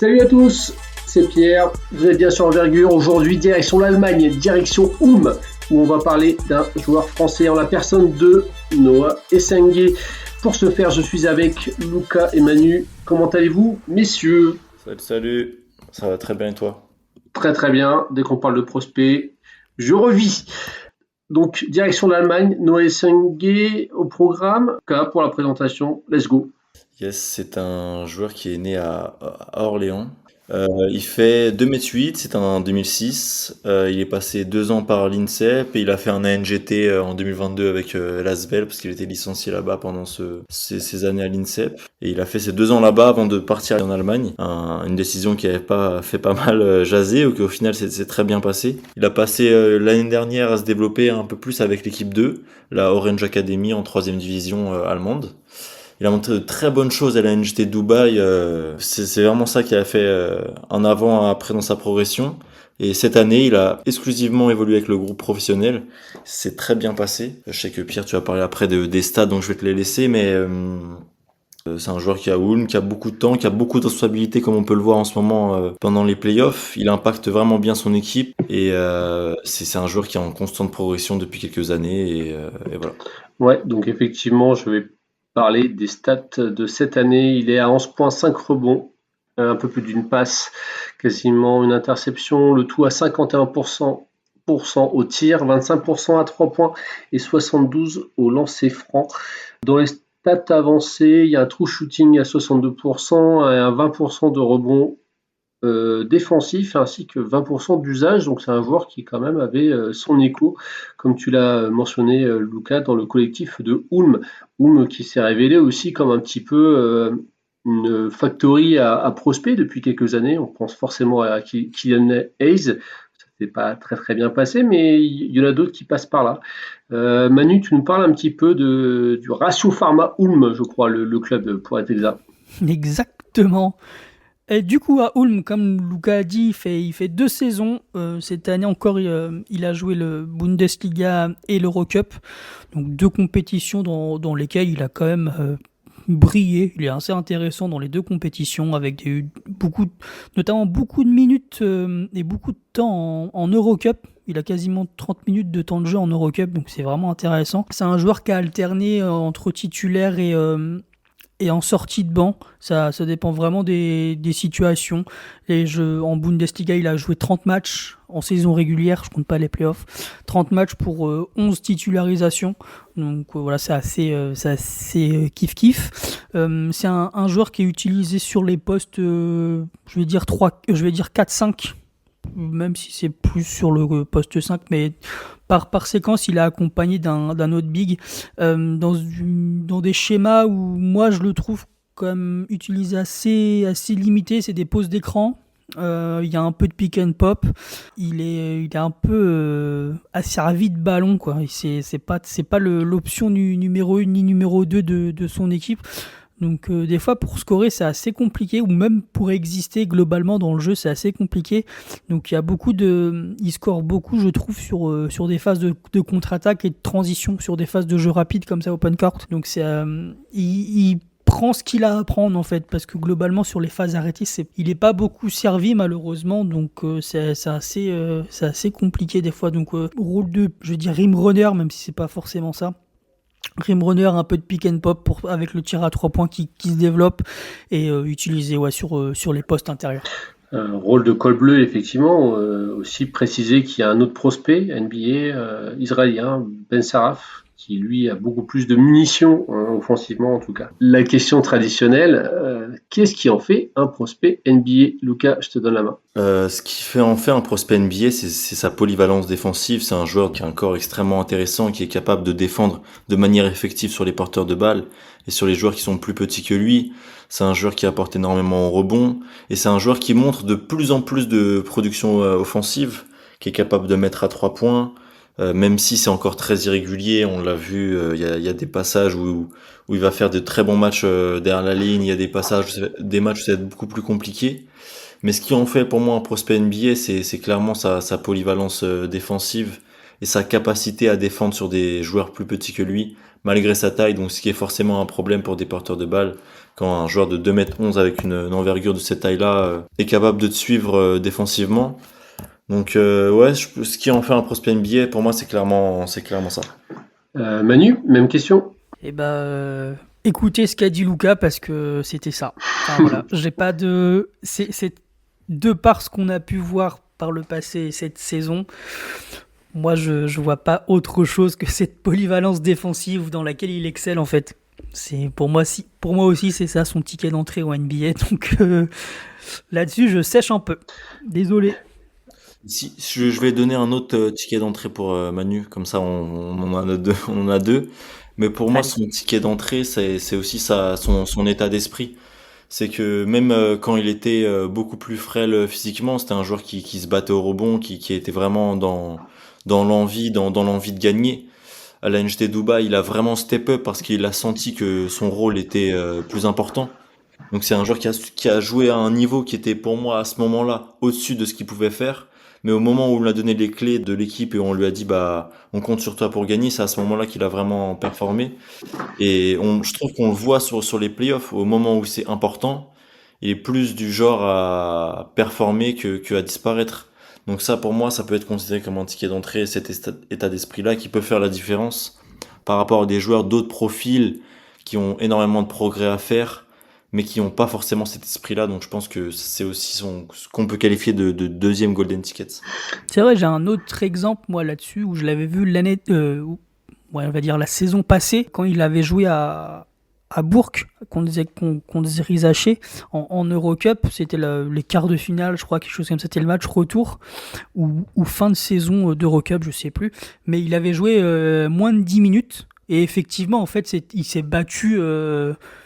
Salut à tous, c'est Pierre, vous êtes bien sur Envergure. Aujourd'hui, direction l'Allemagne, direction Ulm, où on va parler d'un joueur français en la personne de Noah Essengue. Pour ce faire, je suis avec Lucas et Manu. Comment allez-vous, messieurs? Salut, ça va très bien et toi? Très très bien, dès qu'on parle de prospect, je revis. Donc, direction l'Allemagne, Noah Essengue au programme. Lucas, pour la présentation, let's go. Yes, c'est un joueur qui est né à Orléans. Il fait 2,8 m, c'est un 2006. Il est passé 2 ans par l'INSEP et il a fait un ANGT en 2022 avec l'Asvel parce qu'il était licencié là-bas pendant ces années à l'INSEP. Et il a fait ses 2 ans là-bas avant de partir en Allemagne. Une décision qui avait pas fait pas mal jaser ou qu'au final c'est très bien passé. Il a passé l'année dernière à se développer un peu plus avec l'équipe 2, la Orange Academy en troisième division allemande. Il a montré de très bonnes choses à la NJT de Dubaï. C'est vraiment ça qui a fait un avant un après dans sa progression. Et cette année, il a exclusivement évolué avec le groupe professionnel. C'est très bien passé. Je sais que Pierre, tu vas parler après des stats, donc je vais te les laisser. Mais c'est un joueur qui a Ulm, qui a beaucoup de temps, qui a beaucoup de responsabilités, comme on peut le voir en ce moment pendant les playoffs. Il impacte vraiment bien son équipe. Et c'est un joueur qui est en constante progression depuis quelques années. Et voilà. Ouais, donc effectivement, je vais parler des stats de cette année. Il est à 11,5 rebonds, un peu plus d'une passe, quasiment une interception, le tout à 51% au tir, 25% à 3 points et 72 au lancer franc. Dans les stats avancées, il y a un true shooting à 62% et un 20% de rebond défensif ainsi que 20% d'usage. Donc c'est un joueur qui quand même avait son écho, comme tu l'as mentionné Lucas, dans le collectif de Ulm. Ulm qui s'est révélé aussi comme un petit peu une factory à prospect depuis quelques années. On pense forcément à Kylian Hayes. Ça s'est pas très très bien passé, mais il y en a d'autres qui passent par là. Manu, tu nous parles un petit peu du Ratio Pharma Ulm, je crois, le club pour être exact. Exactement. Et du coup, à Ulm, comme Luca a dit, il fait 2 saisons. Cette année encore, il a joué le Bundesliga et l'Eurocup. Donc deux compétitions dans lesquelles il a quand même brillé. Il est assez intéressant dans les deux compétitions, avec notamment beaucoup de minutes et beaucoup de temps en Eurocup. Il a quasiment 30 minutes de temps de jeu en Eurocup, donc c'est vraiment intéressant. C'est un joueur qui a alterné entre titulaire et en sortie de banc. Ça dépend vraiment des situations. En Bundesliga, il a joué 30 matchs en saison régulière, je compte pas les playoffs. 30 matchs pour 11 titularisations. Donc voilà, c'est assez kiff-kiff. C'est un joueur qui est utilisé sur les postes, je vais dire 4-5, même si c'est plus sur le poste 5, mais par séquence, il est accompagné d'un autre big dans des schémas où moi je le trouve comme utilisé assez limité. C'est des pauses d'écran. Il y a un peu de pick and pop. Il est un peu asservi de ballon, quoi. C'est pas l'option numéro 1 ni numéro 2 de son équipe. Donc des fois pour scorer c'est assez compliqué, ou même pour exister globalement dans le jeu c'est assez compliqué. Donc il score beaucoup, je trouve, sur des phases de contre-attaque et de transition, sur des phases de jeu rapide comme ça open court. Donc il prend ce qu'il a à prendre en fait, parce que globalement sur les phases arrêtées il n'est pas beaucoup servi malheureusement. Donc c'est assez compliqué des fois. Donc rôle de, je veux dire, rim runner, même si c'est pas forcément ça. Rim runner, un peu de pick and pop avec le tir à 3 points qui se développe, et utilisé sur les postes intérieurs. Un rôle de col bleu, effectivement. Aussi préciser qu'il y a un autre prospect NBA israélien, Ben Saraf, qui lui a beaucoup plus de munitions, hein, offensivement en tout cas. La question traditionnelle, qu'est-ce qui en fait un prospect NBA? Lucas, je te donne la main. Ce qui fait en fait un prospect NBA, c'est sa polyvalence défensive. C'est un joueur qui a un corps extrêmement intéressant, qui est capable de défendre de manière effective sur les porteurs de balles et sur les joueurs qui sont plus petits que lui. C'est un joueur qui apporte énormément au rebond, et c'est un joueur qui montre de plus en plus de production offensive, qui est capable de mettre à 3 points, même si c'est encore très irrégulier. On l'a vu, il y a des passages où il va faire de très bons matchs derrière la ligne. Il y a des passages, des matchs où ça va être beaucoup plus compliqué. Mais ce qui en fait pour moi un prospect NBA, c'est clairement sa polyvalence défensive et sa capacité à défendre sur des joueurs plus petits que lui, malgré sa taille, donc ce qui est forcément un problème pour des porteurs de balles. Quand un joueur de 2,11 m avec une envergure de cette taille-là est capable de te suivre défensivement. Donc ouais, ce qui en fait un prospect NBA, pour moi, c'est clairement ça. Manu, même question. Et écoutez ce qu'a dit Lucas parce que c'était ça. Enfin voilà, j'ai pas de. C'est de par ce qu'on a pu voir par le passé cette saison. Moi, je vois pas autre chose que cette polyvalence défensive dans laquelle il excelle en fait. C'est pour moi aussi c'est ça son ticket d'entrée au NBA. Donc là-dessus, je sèche un peu. Désolé. Si, je vais donner un autre ticket d'entrée pour Manu, comme ça on en a deux, on en a deux. Mais pour moi, Allez. son ticket d'entrée, c'est aussi son état d'esprit. C'est que même quand il était beaucoup plus frêle physiquement, c'était un joueur qui se battait au rebond, qui était vraiment dans l'envie, dans l'envie de gagner. À la NJT Dubaï, il a vraiment step up parce qu'il a senti que son rôle était plus important. Donc c'est un joueur qui a joué à un niveau qui était pour moi à ce moment-là au-dessus de ce qu'il pouvait faire. Mais au moment où on lui a donné les clés de l'équipe et on lui a dit bah on compte sur toi pour gagner, c'est à ce moment-là qu'il a vraiment performé. Et je trouve qu'on le voit sur les playoffs, au moment où c'est important, il est plus du genre à performer que à disparaître. Donc ça, pour moi, ça peut être considéré comme un ticket d'entrée, cet état d'esprit-là qui peut faire la différence par rapport à des joueurs d'autres profils qui ont énormément de progrès à faire, mais qui n'ont pas forcément cet esprit-là. Donc je pense que c'est aussi ce qu'on peut qualifier de deuxième Golden Ticket. C'est vrai, j'ai un autre exemple moi là-dessus où je l'avais vu on va dire la saison passée quand il avait joué à Bourg contre Rizaché en Eurocup. C'était les quarts de finale, je crois, quelque chose comme ça. C'était le match retour ou fin de saison d'Eurocup, je sais plus. Mais il avait joué moins de 10 minutes. Et effectivement, en fait, il s'est battu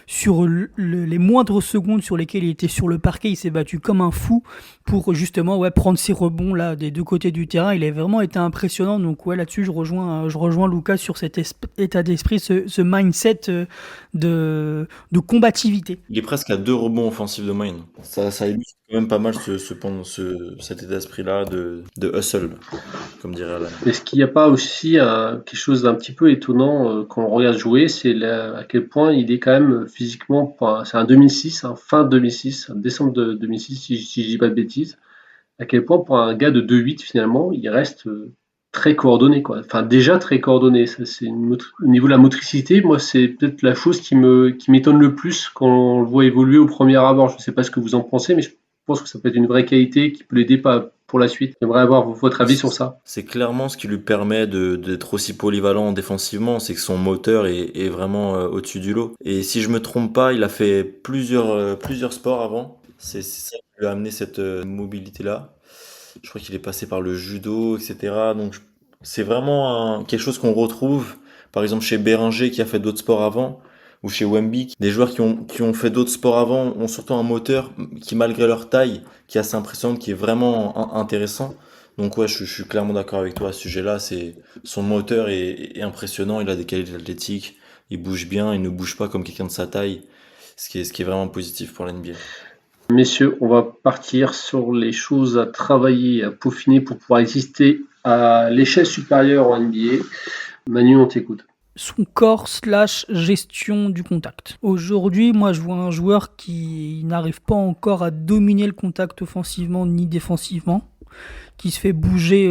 sur les moindres secondes sur lesquelles il était sur le parquet. Il s'est battu comme un fou pour justement prendre ses rebonds là, des deux côtés du terrain. Il a vraiment été impressionnant. Donc là-dessus, je rejoins Lucas sur cet état d'esprit, ce mindset de combativité. Il est presque à 2 rebonds offensifs de moyenne. Ça illustre quand même pas mal cet état d'esprit-là de hustle, comme dirait Alan. Est-ce qu'il n'y a pas aussi quelque chose d'un petit peu étonnant quand on regarde jouer, c'est à quel point il est quand même physiquement, c'est un 2006, fin 2006, décembre 2006, si je dis pas de bêtises, à quel point pour un gars de 2,8 finalement, il reste très coordonné, quoi. Enfin déjà très coordonné. Ça, au niveau de la motricité, moi c'est peut-être la chose qui m'étonne le plus quand on le voit évoluer au premier abord. Je ne sais pas ce que vous en pensez, mais je pense que ça peut être une vraie qualité qui peut l'aider pour la suite. J'aimerais avoir votre avis sur ça. C'est clairement ce qui lui permet d'être aussi polyvalent défensivement, c'est que son moteur est vraiment au-dessus du lot. Et si je me trompe pas, il a fait plusieurs sports avant. C'est ça qui lui a amené cette mobilité-là. Je crois qu'il est passé par le judo, etc. Donc c'est vraiment quelque chose qu'on retrouve, par exemple chez Béranger qui a fait d'autres sports avant, ou chez Wemby. Des joueurs qui ont fait d'autres sports avant ont surtout un moteur qui, malgré leur taille, qui est assez impressionnant, qui est vraiment intéressant. Donc ouais, je suis clairement d'accord avec toi à ce sujet-là. Son moteur est impressionnant, il a des qualités athlétiques, il bouge bien, il ne bouge pas comme quelqu'un de sa taille, ce qui est vraiment positif pour l'NBA. Messieurs, on va partir sur les choses à travailler, à peaufiner pour pouvoir exister à l'échelle supérieure en NBA. Manu, on t'écoute. Son corps / gestion du contact. Aujourd'hui, moi, je vois un joueur qui n'arrive pas encore à dominer le contact offensivement ni défensivement, qui se fait bouger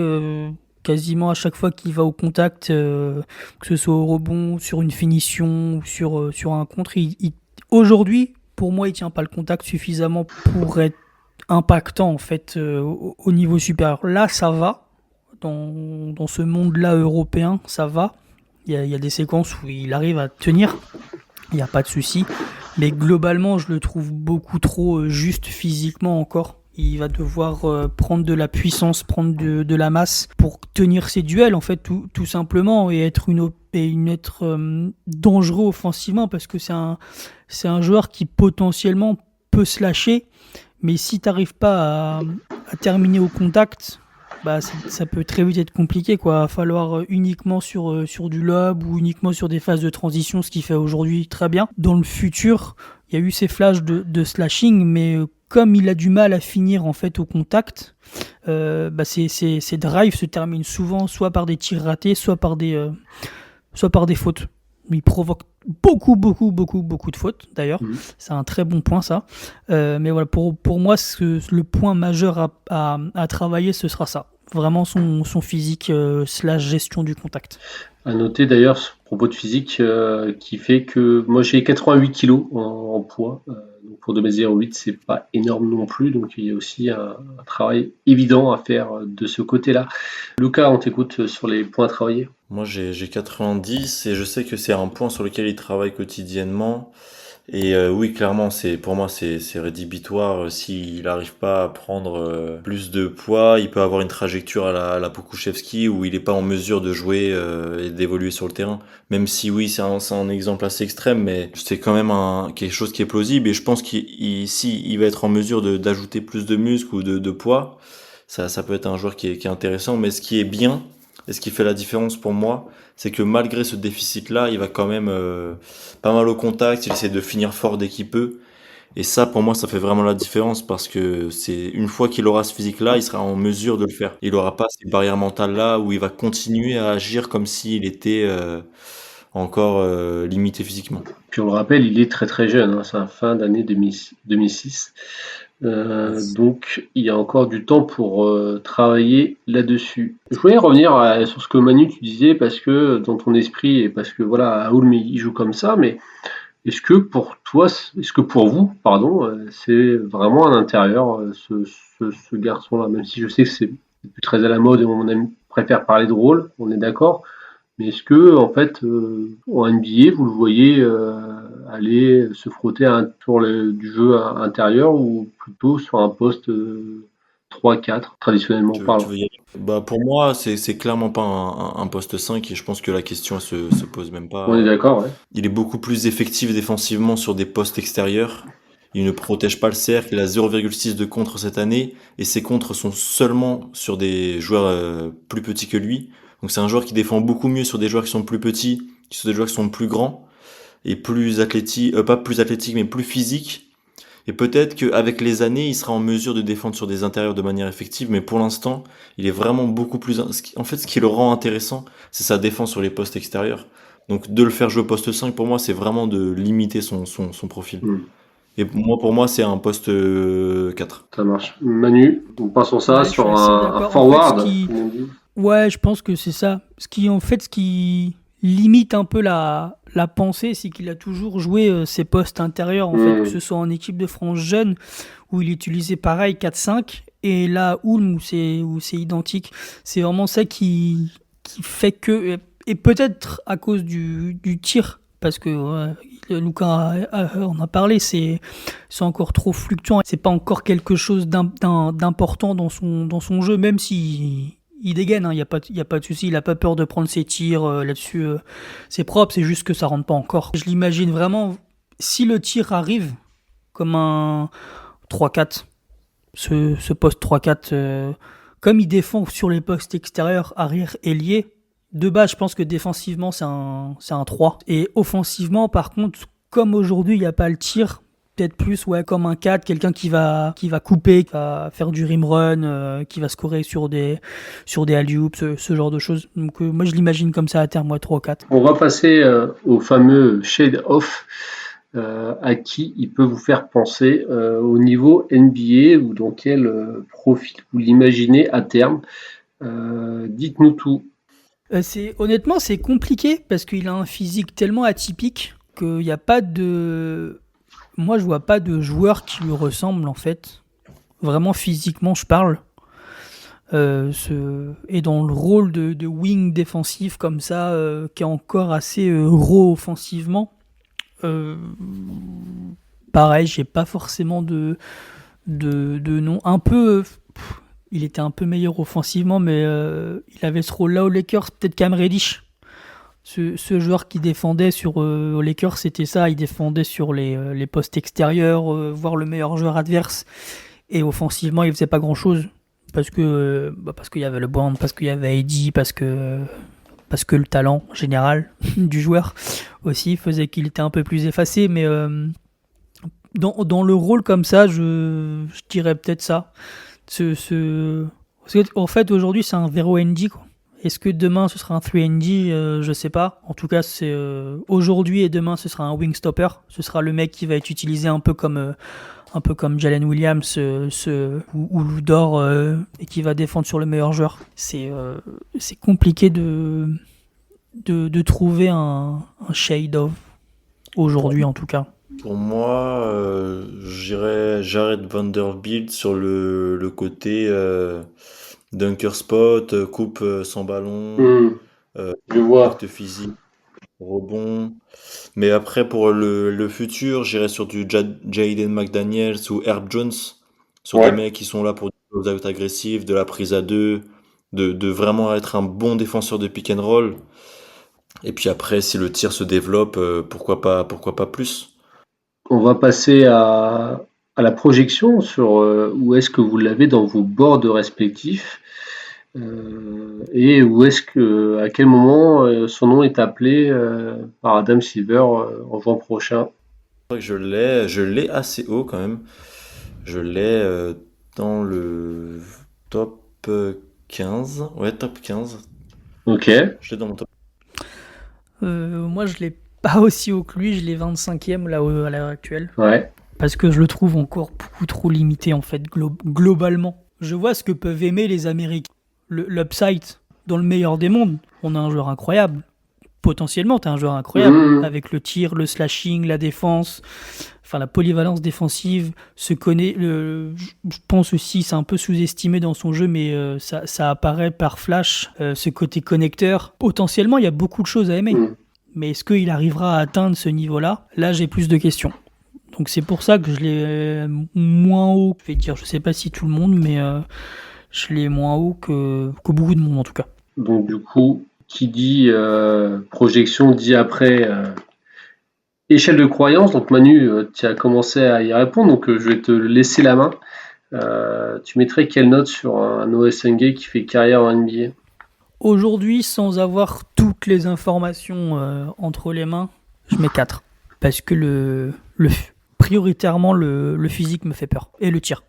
quasiment à chaque fois qu'il va au contact, que ce soit au rebond, sur une finition ou sur un contre. Aujourd'hui, pour moi, il tient pas le contact suffisamment pour être impactant en fait au niveau supérieur. Là, ça va. Dans ce monde-là européen, ça va. Il y a des séquences où il arrive à tenir, il n'y a pas de souci. Mais globalement, je le trouve beaucoup trop juste physiquement encore. Il va devoir prendre de la puissance, prendre de la masse pour tenir ses duels, en fait, tout simplement, et être dangereux offensivement, parce que c'est un joueur qui potentiellement peut se lâcher, mais si tu n'arrives pas à terminer au contact, ça peut très vite être compliqué, quoi. Il va falloir uniquement sur du lob ou uniquement sur des phases de transition, ce qu'il fait aujourd'hui très bien. Dans le futur, il y a eu ces flashs de slashing, mais comme il a du mal à finir en fait au contact, ses drives se terminent souvent soit par des tirs ratés, soit par des fautes. Il provoque beaucoup, beaucoup, beaucoup, beaucoup de fautes, d'ailleurs. Mhm. C'est un très bon point, ça. Mais voilà, pour moi, le point majeur à travailler, ce sera ça. Vraiment son physique slash gestion du contact. À noter d'ailleurs, ce propos de physique, qui fait que moi j'ai 88 kilos en poids. Donc pour 2,08 m, c'est pas énorme non plus. Donc il y a aussi un travail évident à faire de ce côté-là. Lucas, on t'écoute sur les points à travailler. Moi, j'ai 90 et je sais que c'est un point sur lequel il travaille quotidiennement. Et oui, clairement, pour moi, c'est rédhibitoire. S'il n'arrive pas à prendre plus de poids, il peut avoir une trajectoire à la Pokuševski où il n'est pas en mesure de jouer et d'évoluer sur le terrain. Même si oui, c'est un exemple assez extrême, mais c'est quand même quelque chose qui est plausible. Et je pense s'il va être en mesure d'ajouter plus de muscles ou de poids, ça peut être un joueur qui est intéressant. Mais ce qui est bien et ce qui fait la différence pour moi, c'est que malgré ce déficit-là, il va quand même pas mal au contact, il essaie de finir fort dès qu'il peut. Et ça, pour moi, ça fait vraiment la différence parce que c'est une fois qu'il aura ce physique-là, il sera en mesure de le faire. Il aura pas ces barrières mentales-là où il va continuer à agir comme s'il était encore limité physiquement. Puis on le rappelle, il est très très jeune, hein, c'est un fin d'année 2006. Donc il y a encore du temps pour travailler là-dessus. Je voulais revenir sur ce que Manu tu disais, parce que dans ton esprit, et parce que voilà, Aoulm il joue comme ça, mais est-ce que pour toi, est-ce que pour vous, pardon, c'est vraiment un intérieur, ce garçon-là, même si je sais que c'est plus très à la mode et on préfère parler de rôle, on est d'accord, mais est-ce que en fait, en NBA, vous le voyez aller se frotter à un tour du jeu intérieur, ou plutôt sur un poste 3-4, traditionnellement Tu parlant? veux y aller? Bah, pour moi, c'est clairement pas un poste 5 et je pense que la question elle se pose même On est pas. d'accord, ouais. Il est beaucoup plus effectif défensivement sur des postes extérieurs. Il ne protège pas le cercle. Il a 0,6 de contre cette année. Et ses contres sont seulement sur des joueurs plus petits que lui. Donc c'est un joueur qui défend beaucoup mieux sur des joueurs qui sont plus petits, sur des joueurs qui sont plus grands et plus athlétiques, pas plus athlétiques, mais plus physiques. Et peut-être qu'avec les années, il sera en mesure de défendre sur des intérieurs de manière effective. Mais pour l'instant, il est vraiment beaucoup plus... En fait, ce qui le rend intéressant, c'est sa défense sur les postes extérieurs. Donc de le faire jouer au poste 5, pour moi, c'est vraiment de limiter son profil. Hmm, Et pour moi, c'est un poste 4. ça marche. Manu, passons ça Ouais, je suis sur assez un d'accord. En fait, forward, comme on dit. ouais, je pense que c'est ça. Ce qui limite un peu la pensée, c'est qu'il a toujours joué ses postes intérieurs, en fait, que Hmm. ce soit en équipe de France jeune, où il utilisait pareil 4-5, et là, Ulm, où c'est identique. C'est vraiment ça qui fait que, et peut-être à cause du tir, parce que ouais, Lucas en a parlé, c'est encore trop fluctuant. C'est pas encore quelque chose d'important dans son jeu, même si il dégaine, il n'y a pas de souci, il a pas peur de prendre ses tirs là-dessus. C'est propre, c'est juste que ça rentre pas encore. Je l'imagine vraiment, si le tir arrive comme un 3-4, ce poste 3-4, comme il défend sur les postes extérieurs, arrière, ailier, de base, je pense que défensivement, c'est un 3. Et offensivement, par contre, comme aujourd'hui, il n'y a pas le tir, peut-être plus ouais, comme un 4, quelqu'un qui va couper, qui va faire du rim run, qui va scorer sur des alley-oops, ce genre de choses. Donc moi, je l'imagine comme ça à terme, moi, 3-4. On va passer au fameux shade off, à qui il peut vous faire penser au niveau NBA, ou dans quel profil vous l'imaginez à terme. Dites-nous tout. Honnêtement, c'est compliqué parce qu'il a un physique tellement atypique qu'il n'y a pas de. Moi, je vois pas de joueur qui lui ressemble en fait. Vraiment physiquement, je parle. Et dans le rôle de wing défensif comme ça, qui est encore assez raw offensivement. euh, Pareil, j'ai pas forcément de nom. Un peu. Il était un peu meilleur offensivement, mais il avait ce rôle-là aux Lakers. Peut-être Cam Reddish. Ce joueur qui défendait aux Lakers, c'était ça. Il défendait sur les postes extérieurs, voire le meilleur joueur adverse. Et offensivement, il faisait pas grand-chose. Parce qu'il y avait LeBron, parce qu'il y avait AD, parce que le talent général du joueur aussi faisait qu'il était un peu plus effacé. Mais dans le rôle comme ça, je dirais peut-être ça. Parce que, en fait, aujourd'hui, c'est un Vero ND, quoi. Est-ce que demain ce sera un 3&D? Je sais pas. En tout cas, c'est aujourd'hui et demain ce sera un wing stopper. Ce sera le mec qui va être utilisé un peu comme Jalen Williams ou Ludor et qui va défendre sur le meilleur joueur. C'est compliqué de trouver un shade of aujourd'hui en tout cas. Pour moi, j'irais Jared Vanderbilt sur le côté dunker spot, coupe sans ballon, Je vois. acte physique, rebond. Mais après, pour le futur, j'irais sur du Jaden McDaniels ou Herb Jones, sur des Ouais. mecs qui sont là pour du close-out agressif, de la prise à deux, de vraiment être un bon défenseur de pick and roll. Et puis après, si le tir se développe, pourquoi pas plus. On va passer à la projection sur où est-ce que vous l'avez dans vos boards respectifs et où est-ce que, à quel moment son nom est appelé par Adam Silver en juin prochain. Je crois que je l'ai assez haut quand même. Je l'ai dans le top 15. Ouais, top 15. Ok, Je l'ai dans mon top. Moi, je l'ai pas aussi haut que lui, je l'ai 25e là à l'heure actuelle. ouais. Parce que je le trouve encore beaucoup trop limité en fait, globalement. Je vois ce que peuvent aimer les Américains. L'upside, dans le meilleur des mondes, on a un joueur incroyable. Potentiellement, tu as un joueur incroyable. Mmh. Avec le tir, le slashing, la défense, enfin la polyvalence défensive. Je pense aussi, c'est un peu sous-estimé dans son jeu, mais ça apparaît par flash. Ce côté connecteur. Potentiellement, il y a beaucoup de choses à aimer. Mmh. Mais est-ce qu'il arrivera à atteindre ce niveau-là? Là, j'ai plus de questions. Donc c'est pour ça que je l'ai moins haut. Je vais dire, je sais pas si tout le monde, mais je l'ai moins haut que beaucoup de monde en tout cas. Donc du coup, qui dit projection dit après échelle de croyance. Donc Manu, tu as commencé à y répondre, donc je vais te laisser la main. Tu mettrais quelle note sur un Noah Sengay qui fait carrière en NBA? Aujourd'hui, sans avoir toutes les informations entre les mains, je mets 4. Parce que prioritairement, le physique me fait peur. Et le tir.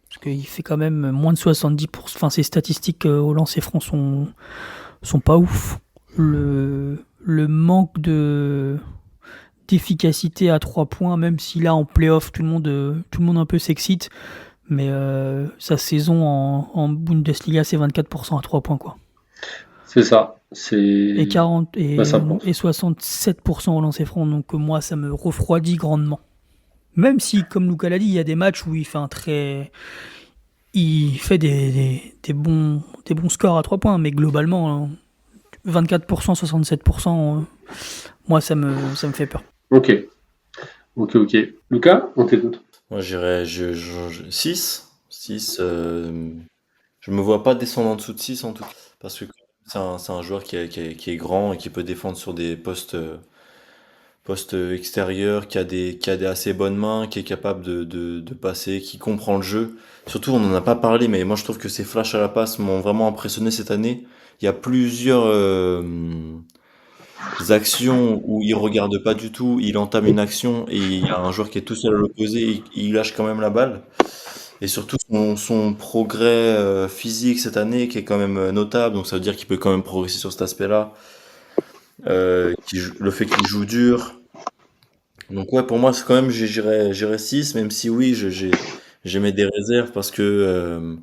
Parce qu'il fait quand même moins de 70%. Enfin, ses statistiques au lancer franc sont pas ouf. Le manque d'efficacité à 3 points, même si là en playoff tout le monde un peu s'excite, mais sa saison en Bundesliga c'est 24% à 3 points quoi. C'est ça. Et 40 Bah, ça pense. et 67% au lancer franc, donc moi ça me refroidit grandement. Même si, comme Luka l'a dit, il y a des matchs où il fait des bons scores à 3 points, mais globalement 24%, 67%, moi ça me fait peur. Ok. Lucas, on t'écoute. Moi, j'irais 6. 6. Je me vois pas descendre en dessous de 6 en tout cas. Parce que c'est un joueur qui est grand et qui peut défendre sur des postes extérieurs, qui a des assez bonnes mains, qui est capable de passer, qui comprend le jeu. Surtout, on n'en a pas parlé, mais moi je trouve que ses flashs à la passe m'ont vraiment impressionné cette année. Il y a plusieurs actions où il regarde pas du tout, il entame une action et il y a un joueur qui est tout seul à l'opposé, il lâche quand même la balle. Et surtout son progrès physique cette année qui est quand même notable, donc ça veut dire qu'il peut quand même progresser sur cet aspect-là. Le fait qu'il joue dur. Donc ouais, pour moi, c'est quand même, j'irais 6, même si oui, j'émets des réserves parce que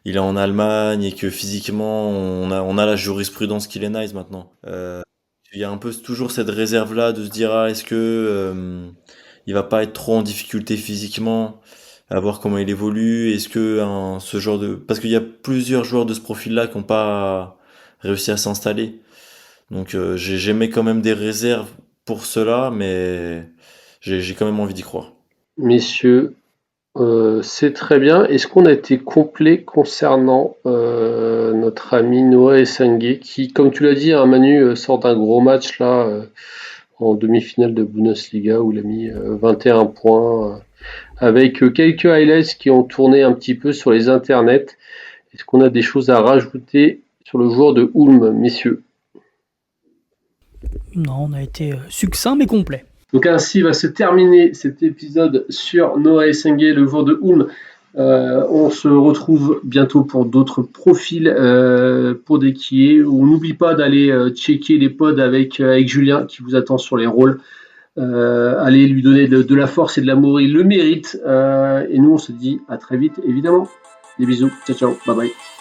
il est en Allemagne et que physiquement, on a la jurisprudence qu'il est nice maintenant. Il y a un peu toujours cette réserve-là de se dire, ah, est-ce que il va pas être trop en difficulté physiquement, à voir comment il évolue, est-ce que ce genre de... Parce qu'il y a plusieurs joueurs de ce profil-là qui n'ont pas réussi à s'installer. Donc j'émets quand même des réserves pour cela, mais j'ai quand même envie d'y croire. Messieurs, c'est très bien. Est-ce qu'on a été complet concernant notre ami Noah Essanguet qui, comme tu l'as dit, hein, Manu, sort d'un gros match là en demi-finale de Bundesliga où il a mis 21 points avec quelques highlights qui ont tourné un petit peu sur les internets. Est-ce qu'on a des choses à rajouter sur le joueur de Ulm, messieurs? Non, on a été succinct mais complet. Donc ainsi va se terminer cet épisode sur Noah Essanguet, le joueur de Ulm. On se retrouve bientôt pour d'autres profils pour des quillés. On n'oublie pas d'aller checker les pods avec Julien qui vous attend sur les rôles. Allez lui donner de la force et de l'amour, il le mérite. Et nous, on se dit à très vite, évidemment. Des bisous, ciao, ciao, bye bye.